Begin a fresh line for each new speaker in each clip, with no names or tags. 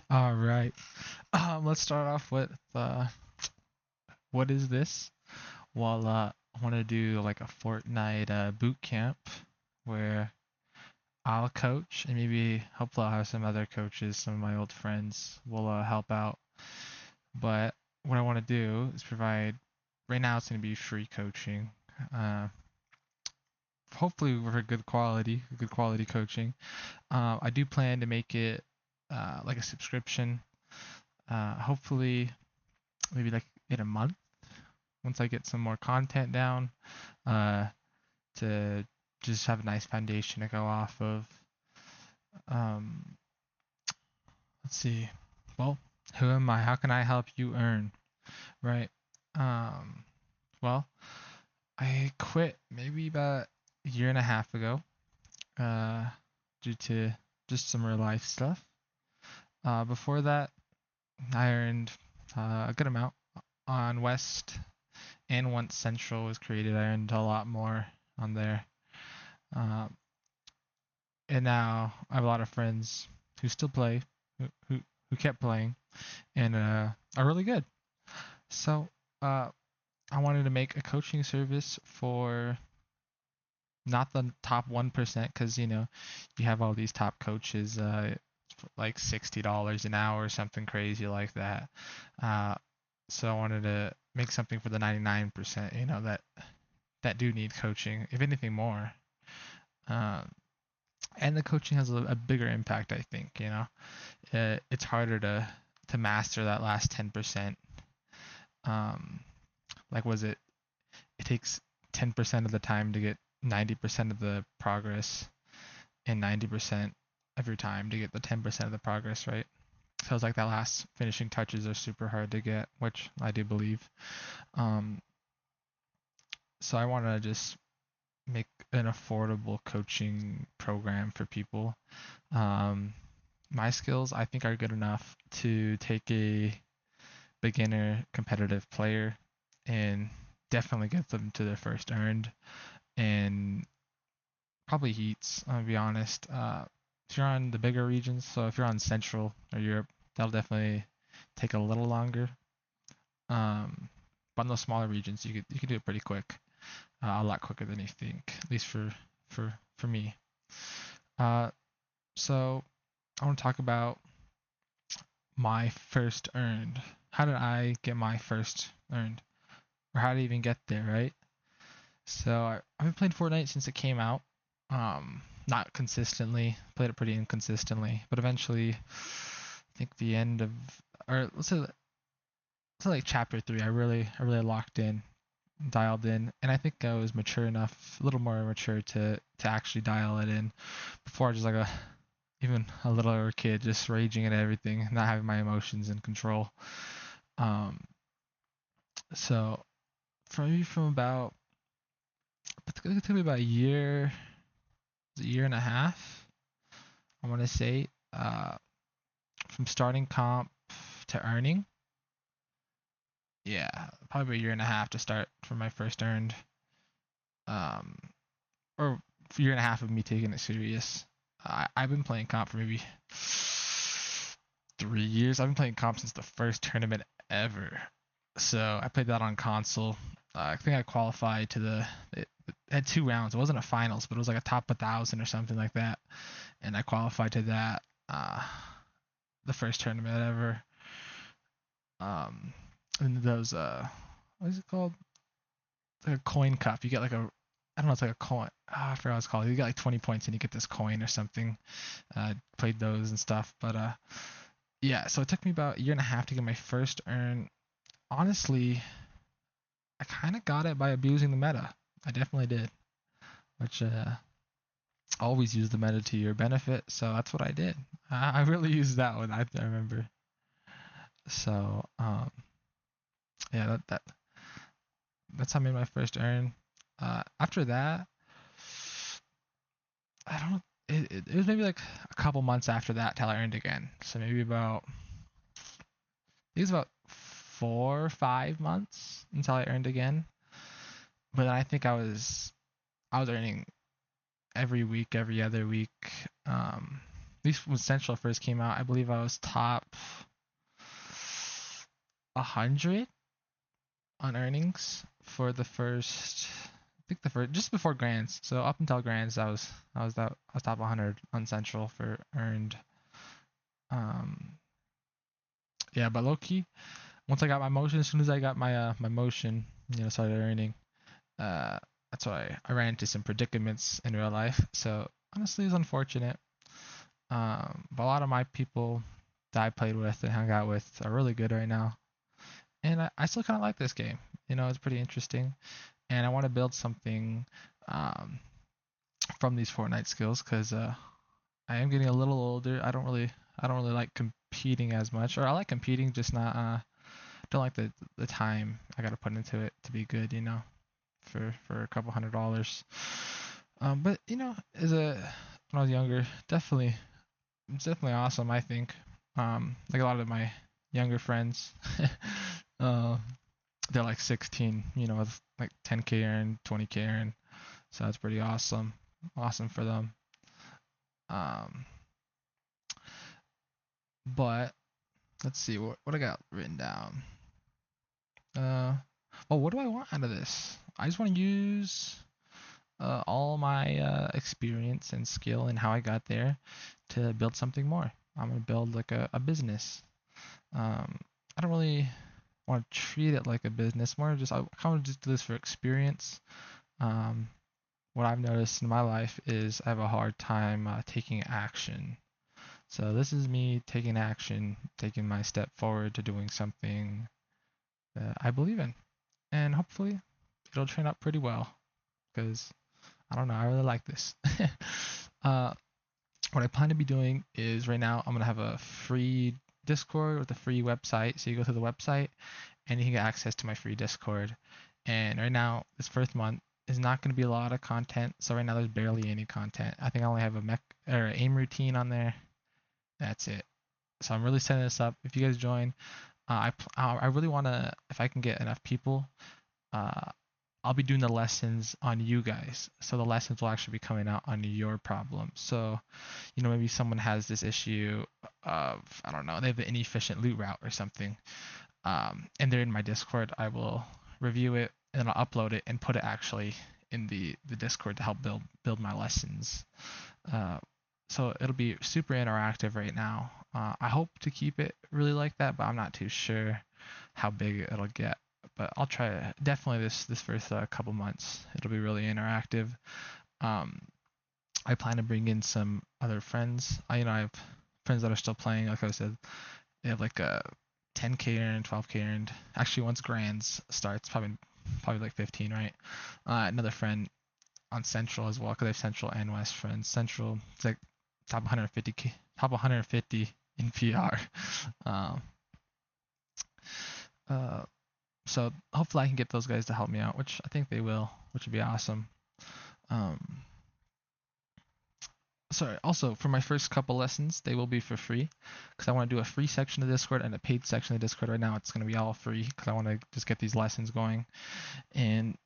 All right. Let's start off with what is this? Well, I want to do like a Fortnite boot camp where I'll coach and maybe hopefully I'll have some other coaches, some of my old friends will help out. But what I want to do is provide. Right now, it's going to be free coaching. Uh, Hopefully, with a good quality coaching. I do plan to make it like a subscription. Hopefully, maybe like in a month once I get some more content down, uh, to just have a nice foundation to go off of. Um, let's see. Well, who am I? How can I help you earn? Right. Um, well, I quit maybe about a year and a half ago, uh, due to just some real life stuff. Before that, I earned a good amount on West, and once Central was created, I earned a lot more on there. Um, and now I have a lot of friends who still play, who who, who kept playing, and are really good. So uh, I wanted to make a coaching service for not the top 1%, because you have all these top coaches, like $60 an hour or something crazy like that. Uh, so I wanted to make something for the 99%, that do need coaching, if anything more. Um, and the coaching has a bigger impact, I think. It's harder to master that last 10%. um like, was it takes 10% of the time to get 90% of the progress, and 90% of your time to get the 10% of the progress, right? So it's like that last finishing touches are super hard to get, which I do believe. um so I want to just make an affordable coaching program for people. um my skills, I think, are good enough to take a beginner competitive player and definitely get them to their first earned, and probably heats. I'll be honest. If you're on the bigger regions, so if you're on Central or Europe, that'll definitely take a little longer. Um, but in those smaller regions, you can do it pretty quick, a lot quicker than you think, at least for me. Uh, so I want to talk about my first earned. How did I get my first earned, or how did I even get there, right? So I've been playing Fortnite since it came out. Not consistently, played it pretty inconsistently, but eventually, I think the end of, or let's say like chapter three, I really locked in, dialed in, and I think I was mature enough, a little more mature to actually dial it in. Before, just like a even a littler kid, just raging at everything, not having my emotions in control. Um, so from about, it took me about a year and a half, I want to say, from starting comp to earning. Yeah, probably a year and a half to start for my first earned, um, or a year and a half of me taking it serious. I've been playing comp for maybe 3 years. I've been playing comp since the first tournament ever. So I played that on console. I think I qualified to it had 2 rounds. It wasn't a finals, but it was like a top 1,000 or something like that, and I qualified to that. The first tournament ever. Um, and those what is it called? It's like a coin cup. You get like a, I don't know, it's like a coin. I forgot what it's called. You get like 20 points and you get this coin or something. Played those and stuff, but yeah. So it took me about a year and a half to get my first earn. Honestly, I kind of got it by abusing the meta. I definitely did, which always use the meta to your benefit. So that's what I did. I really used that one. I remember. So yeah, that's how I made my first earn. After that, I don't. It was maybe like a couple months after that till I earned again. So maybe about, it was about 4 or 5 months until I earned again. But then I think I was earning every week, every other week. Um, least when Central first came out, I believe I was top 100 on earnings for the first, I think the first, just before Grands. So up until Grands, I was top 100 on Central for earned. Um, yeah, but low key, once I got my motion, as soon as I got my motion, started earning, uh, that's why I ran into some predicaments in real life. So honestly, it's unfortunate. But a lot of my people that I played with and hung out with are really good right now, and I still kind of like this game. It's pretty interesting, and I want to build something um, from these Fortnite skills because I am getting a little older. I don't really like competing as much, or I like competing, just not don't like the time I gotta put into it to be good. For a couple $100. But as a when I was younger, it's definitely awesome. I think like a lot of my younger friends, uh, they're like 16, with like 10k and 20k and so that's pretty awesome for them. Um, but let's see what I got written down. Uh, oh, what do I want out of this? I just want to use all my experience and skill and how I got there to build something more. I'm gonna build like a business. Um, I don't really want to treat it like a business, more just I kind of just do this for experience. Um, what I've noticed in my life is I have a hard time taking action. So this is me taking action, taking my step forward to doing something that I believe in, and hopefully it'll turn out pretty well because I don't know, I really like this. uh, what I plan to be doing is right now I'm gonna have a free Discord with a free website. So you go to the website and you can get access to my free Discord. And right now, this first month is not going to be a lot of content. So right now there's barely any content. I think I only have a mech or aim routine on there. That's it. So I'm really setting this up. If you guys join, I really want to, if I can get enough people, uh, I'll be doing the lessons on you guys. So the lessons will actually be coming out on your problem. So, maybe someone has this issue of, I don't know, they have an inefficient loot route or something. And they're in my Discord. I will review it and then I'll upload it and put it actually in the Discord to help build my lessons. Uh, so it'll be super interactive right now. I hope to keep it really like that, but I'm not too sure how big it'll get. But I'll try definitely this first couple months. It'll be really interactive. Um, I plan to bring in some other friends. I have friends that are still playing. Like I said, they have like a 10k earned, 12k earned. Actually, once Grands starts, probably like 15, right? Another friend on Central as well, because I have Central and West friends. Central, it's like top 150k, top 150 in PR. Um, uh, so hopefully I can get those guys to help me out, which I think they will, which would be awesome. Um, Sorry, also for my first couple lessons, they will be for free because I want to do a free section of Discord and a paid section of Discord. Right now, it's going to be all free because I want to just get these lessons going, and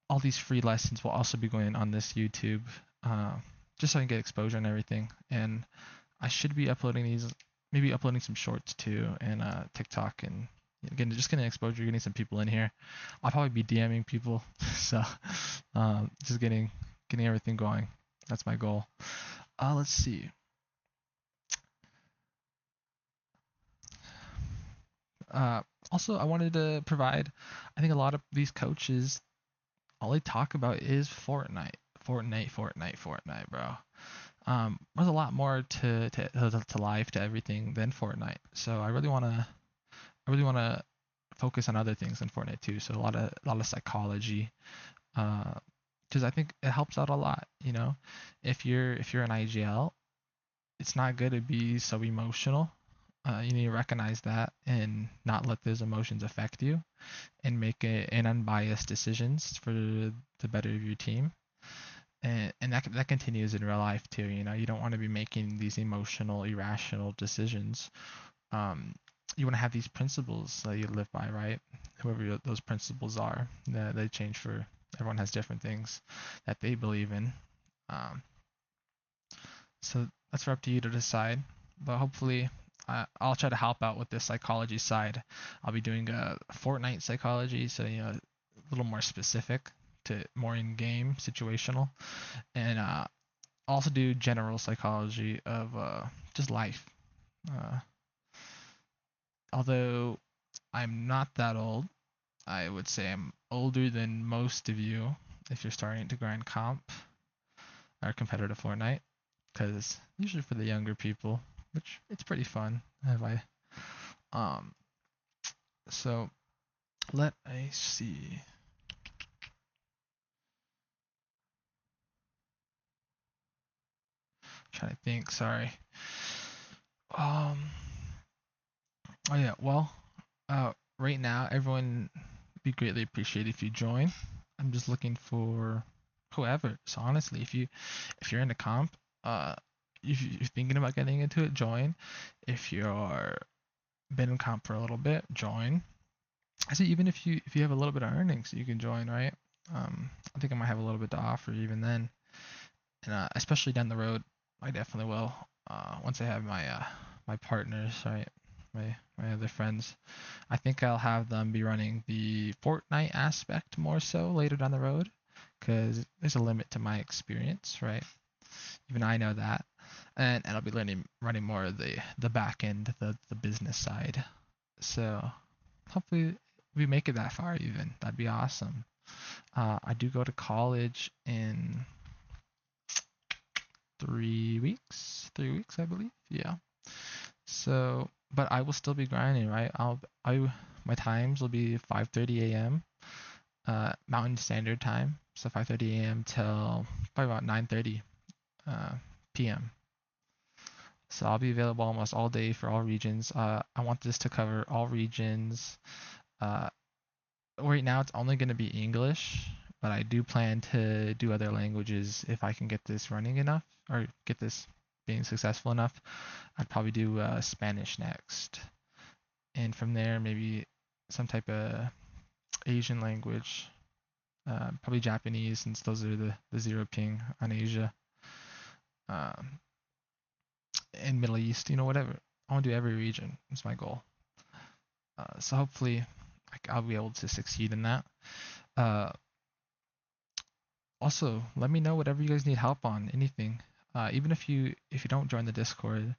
all these free lessons will also be going on this YouTube, uh, just so I can get exposure and everything. And I should be uploading these, maybe uploading some shorts too, and TikTok, and again, just getting exposure, getting some people in here. I'll probably be DMing people, so just getting everything going. That's my goal. Let's see. Uh, Also, I wanted to provide. I think a lot of these coaches, all they talk about is Fortnite, Fortnite, Fortnite, Fortnite, bro. There's a lot more to life, to everything than Fortnite. So I really wanna focus on other things than Fortnite too. So a lot of psychology, because I think it helps out a lot. If you're an IGL, it's not good to be so emotional. You need to recognize that and not let those emotions affect you, and make an unbiased decisions for the better of your team. And that continues in real life too. You don't want to be making these emotional, irrational decisions. Um, you want to have these principles that you live by, right? Whoever those principles are, they change for everyone has different things that they believe in. Um, so that's up to you to decide. But hopefully, I'll try to help out with this psychology side. I'll be doing a Fortnite psychology, so a little more specific to more in-game situational, and also do general psychology of just life. Uh, Although I'm not that old, I would say I'm older than most of you if you're starting to grind comp or competitive Fortnite, because usually for the younger people, which it's pretty fun. Have I? Um, so let me see. Trying to think. Sorry. Um. Oh yeah. Well. Right now, everyone be greatly appreciated if you join. I'm just looking for whoever. So honestly, if you're into comp, if you're thinking about getting into it, join. If you're been in comp for a little bit, join. I say even if you have a little bit of earnings, you can join, right? I think I might have a little bit to offer even then, and especially down the road, I definitely will. Once I have my partners, right, my other friends, I think I'll have them be running the Fortnite aspect more so later down the road, because there's a limit to my experience, right? Even I know that, and I'll be running more of the back end, the business side. So hopefully we make it that far even. That'd be awesome. I do go to college in 3 weeks. 3 weeks, I believe. Yeah. So, but I will still be grinding, right? My times will be 5:30 a.m. Mountain Standard Time, so 5:30 a.m. till probably about 9:30 p.m. So I'll be available almost all day for all regions. I want this to cover all regions. Uh, right now it's only going to be English, but I do plan to do other languages if I can get this running enough or get this being successful enough. I'd probably do Spanish next, and from there maybe some type of Asian language, probably Japanese since those are the zero ping on Asia, um, and Middle East. Whatever. I want to do every region. Is my goal. So hopefully I'll be able to succeed in that. Uh, Also, let me know whatever you guys need help on, anything. Even if you don't join the Discord,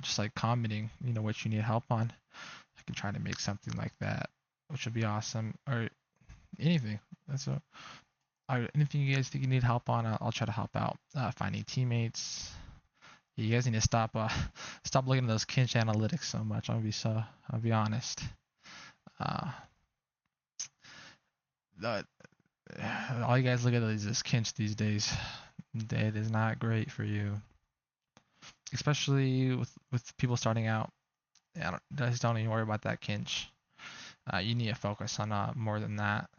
just like commenting, what you need help on. I can try to make something like that, which would be awesome. Or anything. Or anything you guys think you need help on, I'll try to help out. Finding teammates. Yeah, you guys need to stop looking at those Kinch analytics so much. I'll be honest. Uh, the, all you guys look at is this Kinch these days. It is not great for you, especially with people starting out. Just don't even worry about that Kinch. You need to focus on more than that.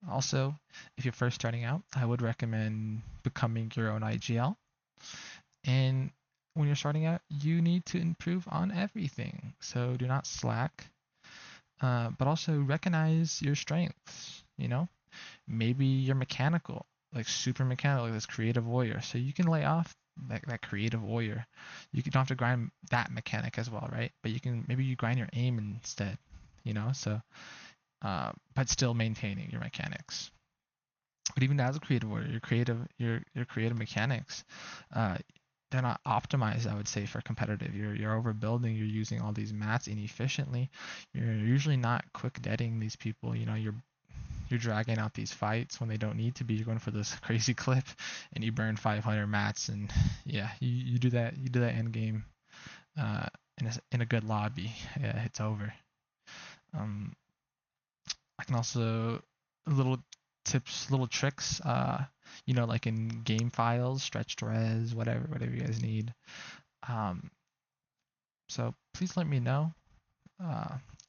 Also, if you're first starting out, I would recommend becoming your own IGL. And when you're starting out, you need to improve on everything. So do not slack, but also recognize your strengths. Maybe you're mechanical, like super mechanical, like this creative warrior. So you can lay off that creative warrior. Don't have to grind that mechanic as well, right? But maybe you grind your aim instead. So but still maintaining your mechanics. But even as a creative warrior, your creative mechanics, uh, they're not optimized, I would say, for competitive. You're overbuilding. You're using all these mats inefficiently. You're usually not quick deading these people. You're dragging out these fights when they don't need to be. You're going for this crazy clip, and you burn 500 mats, and yeah, you do that. You do that end game, uh, in a good lobby. Yeah, it's over. Um, I can also little tips, little tricks. Like in game files, stretched res, whatever you guys need. Um, so please let me know.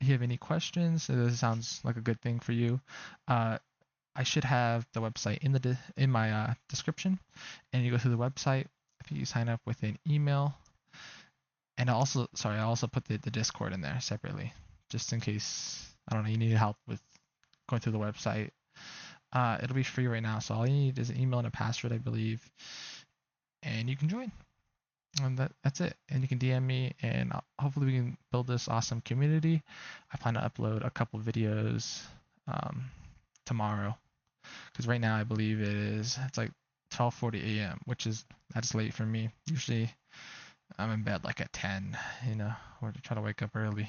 If you have any questions, if this sounds like a good thing for you. I should have the website in my description, and you go through the website. I think you sign up with an email, and I also put the Discord in there separately, just in case I don't know you need help with going through the website. It'll be free right now, so all you need is an email and a password, I believe, and you can join. And that's it. And you can DM me, and hopefully we can build this awesome community. I plan to upload a couple videos um, tomorrow, because right now I believe it's like 12:40 a.m., which is that's late for me. Usually I'm in bed like at 10, or to try to wake up early.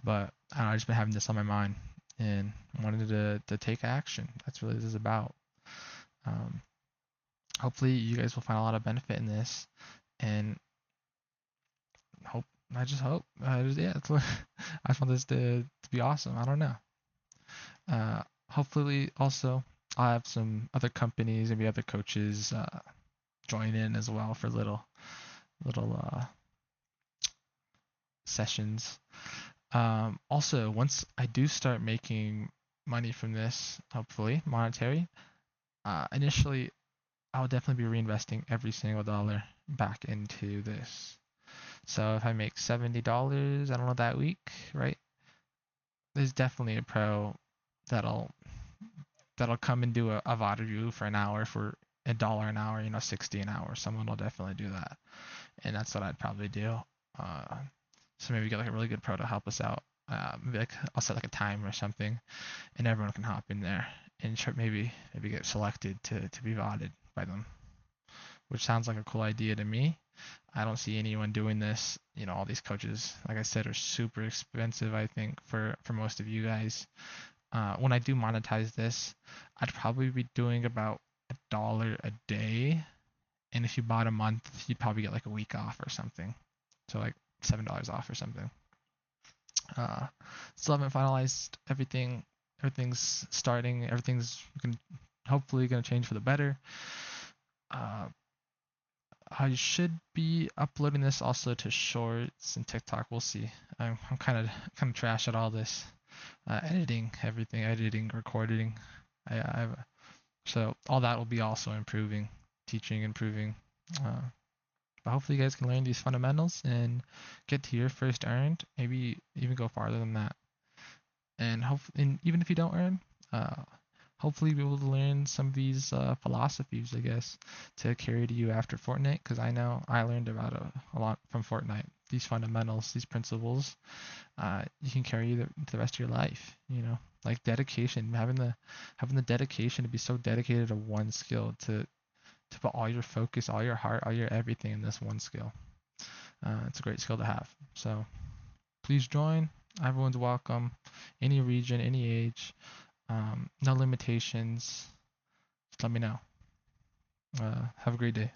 But I don't know, I've just been having this on my mind and wanted to take action. That's what this is about. Um, Hopefully you guys will find a lot of benefit in this, and hope I just hope yeah, I just want this to be awesome. I don't know. Hopefully also I'll have some other companies, maybe other coaches join in as well for little sessions. Also, once I do start making money from this, hopefully monetary, initially I'll definitely be reinvesting every single dollar back into this. So if I make $70, I don't know, that week, right? There's definitely a pro that'll that'll come and do a VOD review for an hour for $1 an hour, 60 an hour. Someone will definitely do that, and that's what I'd probably do. Uh, so maybe get like a really good pro to help us out. Maybe like I'll set like a time or something, and everyone can hop in there and maybe get selected to be voted by them, which sounds like a cool idea to me. I don't see anyone doing this. All these coaches, like I said, are super expensive, I think, for most of you guys. When I do monetize this, I'd probably be doing about $1 a day. And if you bought a month, you'd probably get like a week off or something. So like $7 off or something. Uh, Still haven't finalized everything. Everything's starting. Everything's hopefully gonna change for the better. Uh, I should be uploading this also to Shorts and TikTok. We'll see. I'm kind of trash at all this, editing everything, editing, recording. I've so all that will be also improving, teaching, improving. Uh, but hopefully you guys can learn these fundamentals and get to your first earned. Maybe even go farther than that. And even if you don't earn, uh, hopefully be able to learn some of these philosophies, I guess, to carry to you after Fortnite. Because I know I learned about a lot from Fortnite. These fundamentals, these principles, you can carry the rest of your life. Like dedication, having the dedication to be so dedicated to one skill, to put all your focus, all your heart, all your everything in this one skill. It's a great skill to have. So please join. Everyone's welcome. Any region, any age. No limitations. Just let me know. Have a great day.